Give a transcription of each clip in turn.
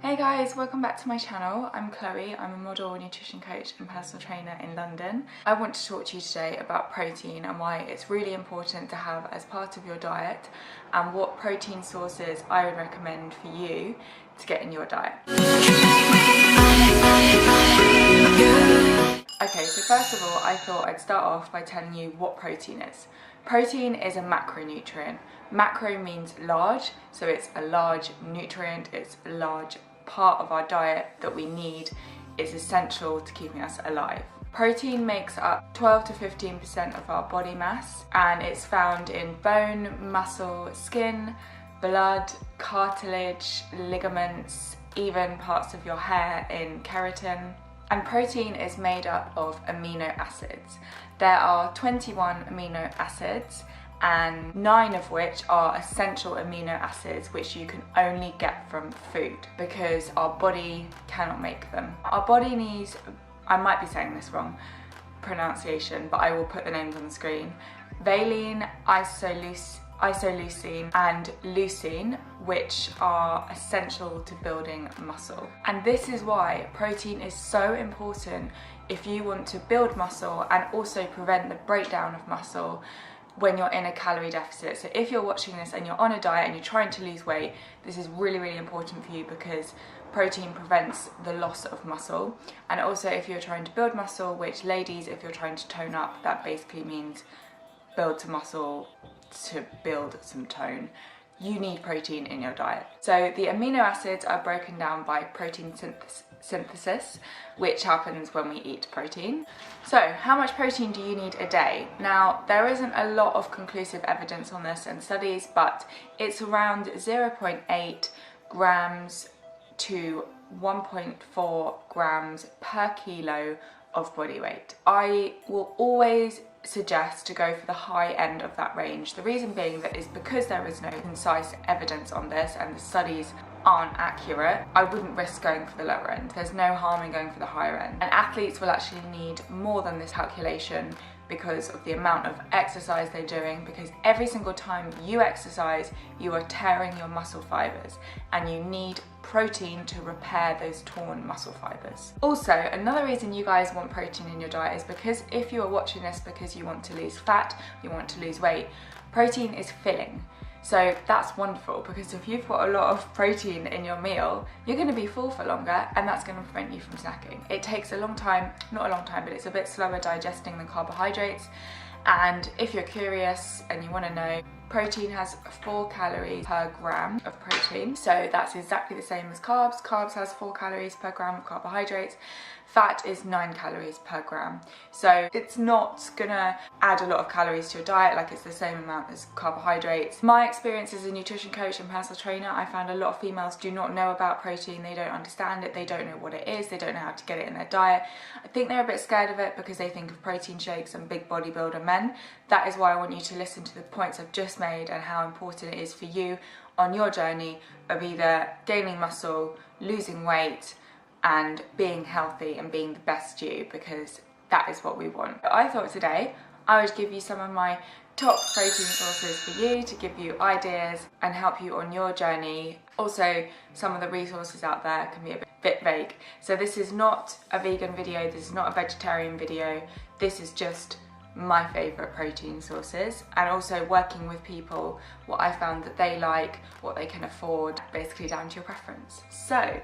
Hey guys, welcome back to my channel. I'm Chloe, I'm a model, nutrition coach and personal trainer in London. I want to talk to you today about protein and why it's really important to have as part of your diet and what protein sources I would recommend for you to get in your diet. Okay, so first of all, I thought I'd start off by telling you what protein is. Protein is a macronutrient. Macro means large, so it's a large nutrient, it's a large part of our diet that we need, is essential to keeping us alive. Protein makes up 12 to 15% of our body mass and it's found in bone, muscle, skin, blood, cartilage, ligaments, even parts of your hair in keratin. And protein is made up of amino acids. There are 21 amino acids and 9 of which are essential amino acids which you can only get from food because our body cannot make them. Our body needs, I might be saying this wrong pronunciation, but I will put the names on the screen, valine, isoleucine and leucine, which are essential to building muscle. And this is why protein is so important if you want to build muscle and also prevent the breakdown of muscle when you're in a calorie deficit. So if you're watching this and you're on a diet and you're trying to lose weight, this is really, really important for you because protein prevents the loss of muscle. And also if you're trying to build muscle, which ladies, if you're trying to tone up, that basically means build some muscle to build some tone. You need protein in your diet. So the amino acids are broken down by protein synthesis, which happens when we eat protein. So how much protein do you need a day? Now, there isn't a lot of conclusive evidence on this in studies, but it's around 0.8 grams to 1.4 grams per kilo of body weight. I will always suggest to go for the high end of that range. The reason being that is because there is no concise evidence on this and the studies aren't accurate, I wouldn't risk going for the lower end. There's no harm in going for the higher end. And athletes will actually need more than this calculation because of the amount of exercise they're doing, because every single time you exercise, you are tearing your muscle fibres and you need protein to repair those torn muscle fibres. Also, another reason you guys want protein in your diet is because if you are watching this because you want to lose fat, you want to lose weight, protein is filling. So that's wonderful because if you've got a lot of protein in your meal, you're going to be full for longer and that's going to prevent you from snacking. It takes a long time, not a long time, but it's a bit slower digesting than carbohydrates. And if you're curious and you want to know, protein has 4 calories per gram of protein. So that's exactly the same as carbs. Carbs has 4 calories per gram of carbohydrates. Fat is 9 calories per gram. So it's not gonna add a lot of calories to your diet, like it's the same amount as carbohydrates. My experience as a nutrition coach and personal trainer, I found a lot of females do not know about protein. They don't understand it, they don't know what it is, they don't know how to get it in their diet. I think they're a bit scared of it because they think of protein shakes and big bodybuilder men. That is why I want you to listen to the points I've just made and how important it is for you on your journey of either gaining muscle, losing weight, and being healthy and being the best you, because that is what we want. I thought today I would give you some of my top protein sources for you to give you ideas and help you on your journey. Also, some of the resources out there can be a bit vague. So this is not a vegan video, this is not a vegetarian video, this is just my favourite protein sources, and also working with people, what I found that they like, what they can afford, basically down to your preference. So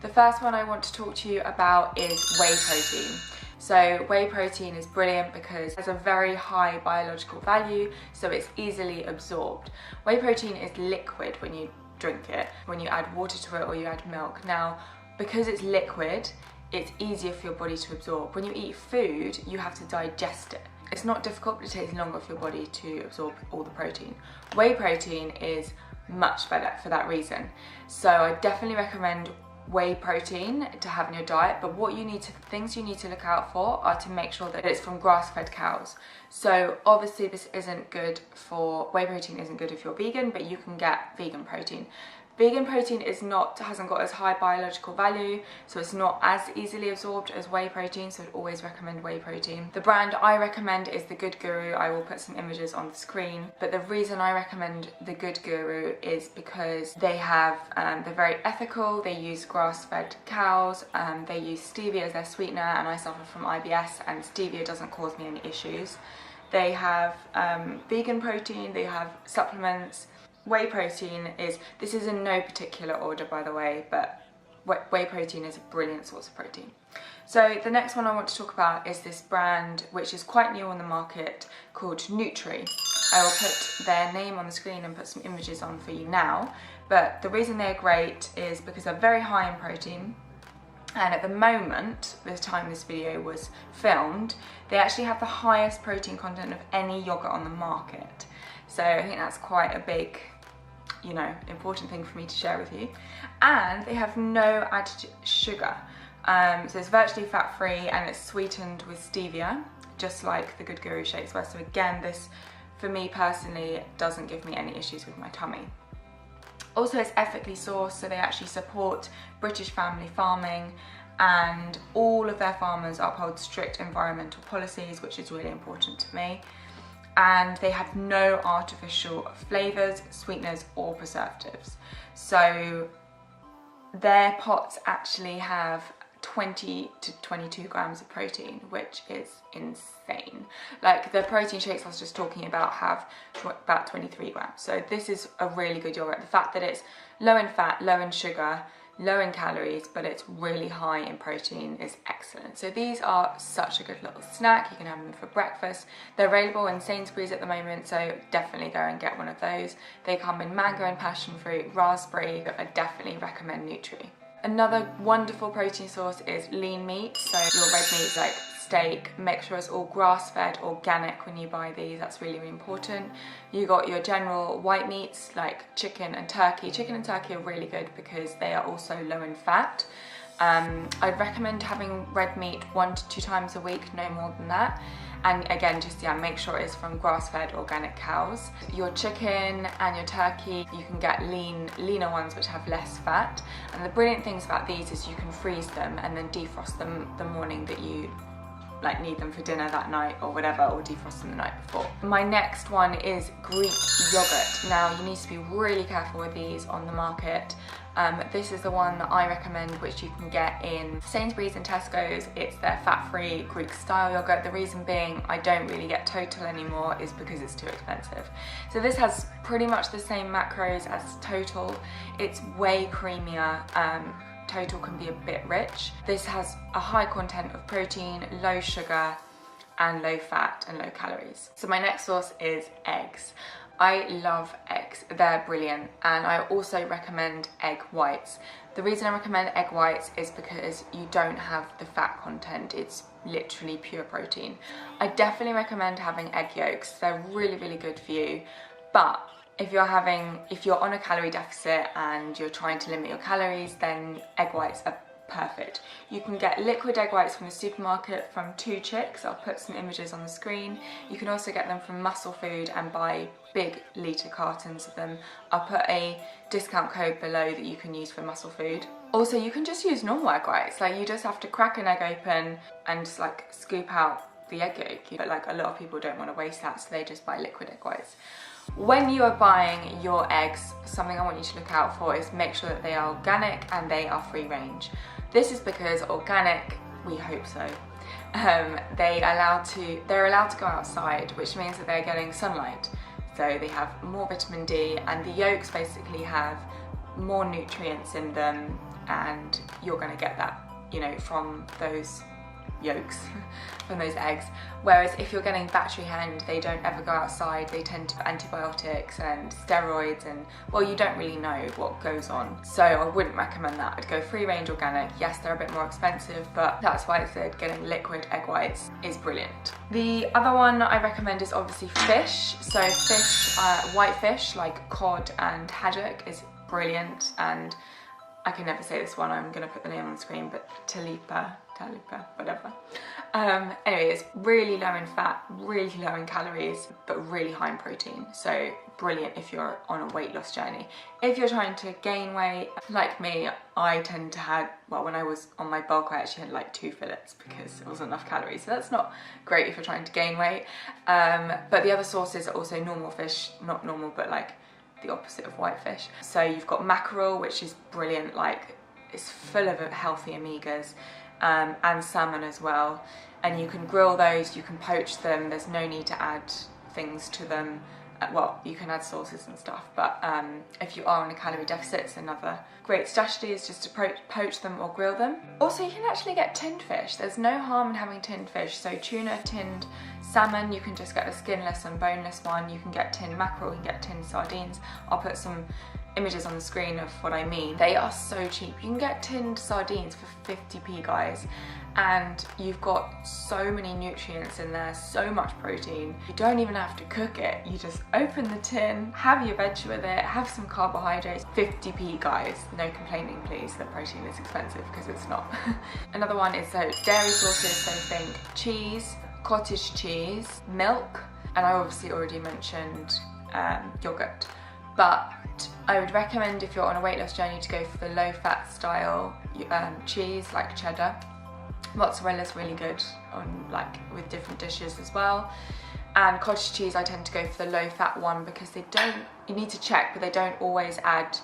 the first one I want to talk to you about is whey protein. So whey protein is brilliant because it has a very high biological value, so it's easily absorbed. Whey protein is liquid when you drink it, when you add water to it or you add milk. Now, because it's liquid, it's easier for your body to absorb. When you eat food, you have to digest it. It's not difficult, but it takes longer for your body to absorb all the protein. Whey protein is much better for that reason. So I definitely recommend whey protein to have in your diet, but things you need to look out for are to make sure that it's from grass-fed cows. So obviously this isn't good for, whey protein isn't good if you're vegan, but you can get vegan protein. Vegan protein hasn't got as high biological value, so it's not as easily absorbed as whey protein, so I'd always recommend whey protein. The brand I recommend is the Good Guru. I will put some images on the screen, but the reason I recommend the Good Guru is because they're very ethical. They use grass-fed cows, they use stevia as their sweetener, and I suffer from IBS and stevia doesn't cause me any issues. They have vegan protein, they have supplements. Whey protein this is in no particular order, by the way, but whey protein is a brilliant source of protein. So the next one I want to talk about is this brand, which is quite new on the market, called Nutri. I will put their name on the screen and put some images on for you now, but the reason they're great is because they're very high in protein, and at the moment, the time this video was filmed, they actually have the highest protein content of any yogurt on the market. So I think that's quite a big, important thing for me to share with you. And they have no added sugar. So it's virtually fat-free and it's sweetened with stevia, just like the Good Guru shakes were. So again, this, for me personally, doesn't give me any issues with my tummy. Also, it's ethically sourced, so they actually support British family farming, and all of their farmers uphold strict environmental policies, which is really important to me. And they have no artificial flavours, sweeteners or preservatives. So their pots actually have 20 to 22 grams of protein, which is insane. Like the protein shakes I was just talking about have about 23 grams. So this is a really good yogurt. The fact that it's low in fat, low in sugar, low in calories, but it's really high in protein is excellent. So these are such a good little snack. You can have them for breakfast. They're available in Sainsbury's at the moment, so definitely go and get one of those. They come in mango and passion fruit, raspberry. I definitely recommend Nutri. Another wonderful protein source is lean meat. So your red meat like steak, make sure it's all grass-fed, organic when you buy these. That's really, really important. You got your general white meats like chicken and turkey. Chicken and turkey are really good because they are also low in fat. I'd recommend having red meat 1 to 2 times a week, no more than that. And again, just make sure it's from grass-fed organic cows. Your chicken and your turkey, you can get leaner ones which have less fat. And the brilliant things about these is you can freeze them and then defrost them the morning that you need them for dinner that night or whatever, or defrost them the night before. My next one is Greek yogurt. Now you need to be really careful with these on the market. This is the one that I recommend, which you can get in Sainsbury's and Tesco's. It's their fat-free Greek style yogurt. The reason being I don't really get Total anymore is because it's too expensive. So this has pretty much the same macros as Total. It's way creamier. Total can be a bit rich. This has a high content of protein, low sugar, and low fat and low calories. So my next source is eggs. I love eggs, they're brilliant, and I also recommend egg whites. The reason I recommend egg whites is because you don't have the fat content, it's literally pure protein. I definitely recommend having egg yolks, they're really, really good for you, but if you're on a calorie deficit and you're trying to limit your calories, then egg whites are perfect. You can get liquid egg whites from the supermarket from 2 Chicks. I'll put some images on the screen. You can also get them from Muscle Food and buy big litre cartons of them. I'll put a discount code below that you can use for Muscle Food. Also, you can just use normal egg whites. Like, you just have to crack an egg open and just scoop out the egg yolk. But a lot of people don't want to waste that, so they just buy liquid egg whites. When you are buying your eggs, something I want you to look out for is make sure that they are organic and they are free range. This is because organic, we hope so, they're allowed to go outside, which means that they're getting sunlight. So they have more vitamin D, and the yolks basically have more nutrients in them, and you're going to get that, from those yolks, from those eggs. Whereas if you're getting battery hen, they don't ever go outside, they tend to have antibiotics and steroids, and well, you don't really know what goes on. So I wouldn't recommend that. I'd go free range organic. Yes, they're a bit more expensive, but that's why I said getting liquid egg whites is brilliant. The other one I recommend is obviously fish. So fish, white fish like cod and haddock is brilliant, and I can never say this one, I'm gonna put the name on the screen, but Talipa, whatever. Anyway, it's really low in fat, really low in calories, but really high in protein. So brilliant if you're on a weight loss journey. If you're trying to gain weight, like me, I tend to have, well, when I was on my bulk, I actually had like 2 fillets because it wasn't enough calories. So that's not great if you're trying to gain weight. But the other sources are also normal fish, not normal, but like the opposite of whitefish. So you've got mackerel, which is brilliant, like it's full of healthy omegas, and salmon as well. And you can grill those, you can poach them, there's no need to add things to them. Well, you can add sauces and stuff, but if you are on a calorie deficit, it's another great strategy is just to poach them or grill them. Also, you can actually get tinned fish. There's no harm in having tinned fish. So tuna, tinned salmon, you can just get the skinless and boneless one. You can get tinned mackerel, you can get tinned sardines. I'll put some images on the screen of what I mean. They are so cheap. You can get tinned sardines for 50p, guys. And you've got so many nutrients in there, so much protein. You don't even have to cook it. You just open the tin, have your veg with it, have some carbohydrates. 50p, guys. No complaining, please. The protein is expensive, because it's not. Another one is dairy sources, so think cheese, cottage cheese, milk, and I obviously already mentioned yogurt. But I would recommend, if you're on a weight loss journey, to go for the low fat style cheese, like cheddar. Mozzarella is really good on with different dishes as well. And cottage cheese, I tend to go for the low fat one because they don't, you need to check, but they don't always add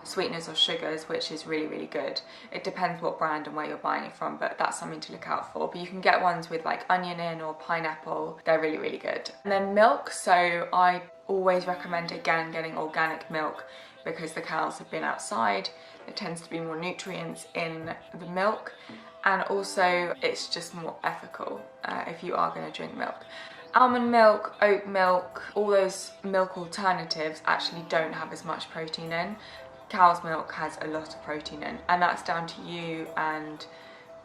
sweeteners or sugars, which is really, really good. It depends what brand and where you're buying it from, but that's something to look out for. But you can get ones with like onion in or pineapple. They're really, really good. And then milk, so I always recommend, again, getting organic milk because the cows have been outside. There tends to be more nutrients in the milk. And also, it's just more ethical if you are going to drink milk. Almond milk, oat milk, all those milk alternatives actually don't have as much protein in. Cow's milk has a lot of protein in, and that's down to you and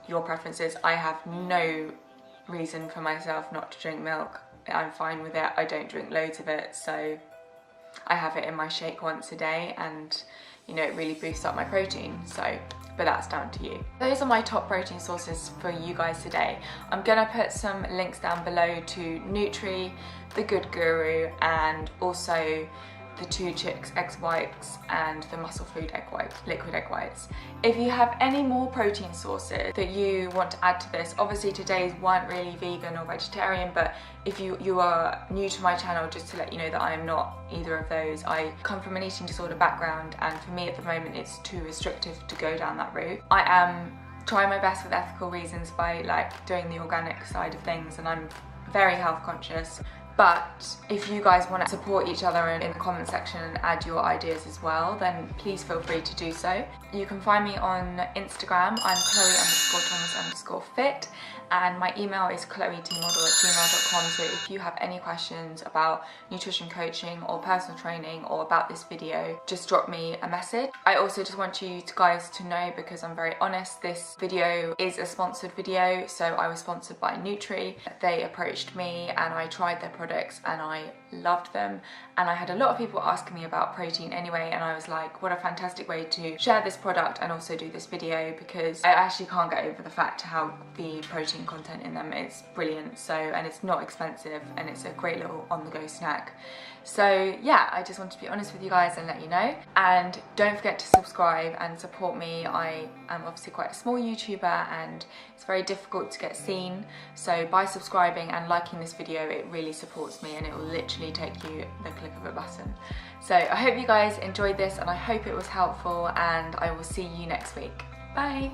your preferences. I have no reason for myself not to drink milk. I'm fine with it. I don't drink loads of it, so I have it in my shake once a day, and you know, it really boosts up my protein. So, but that's down to you. Those are my top protein sources for you guys today. I'm gonna put some links down below to Nutri, The Good Guru, and also the 2 Chicks egg whites and the Muscle Food egg whites, liquid egg whites. If you have any more protein sources that you want to add to this, obviously today's weren't really vegan or vegetarian, but if you are new to my channel, just to let you know that I am not either of those. I come from an eating disorder background, and for me at the moment it's too restrictive to go down that route. I am trying my best with ethical reasons by doing the organic side of things, and I'm very health conscious. But if you guys want to support each other in the comment section and add your ideas as well, then please feel free to do so. You can find me on Instagram. I'm Chloe_Thomas_fit, and my email is chloetmodel@gmail.com. So if you have any questions about nutrition coaching or personal training or about this video, just drop me a message. I also just want you guys to know, because I'm very honest, this video is a sponsored video. So I was sponsored by Nutri. They approached me and I tried their products and I loved them, and I had a lot of people asking me about protein anyway, and I was like, what a fantastic way to share this product and also do this video, because I actually can't get over the fact how the protein content in them is brilliant. So, and it's not expensive, and it's a great little on-the-go snack. So yeah, I just wanted to be honest with you guys and let you know. And don't forget to subscribe and support me. I am obviously quite a small YouTuber and it's very difficult to get seen. So by subscribing and liking this video, it really supports me, and it will literally take you the click of a button. So I hope you guys enjoyed this, and I hope it was helpful, and I will see you next week. Bye!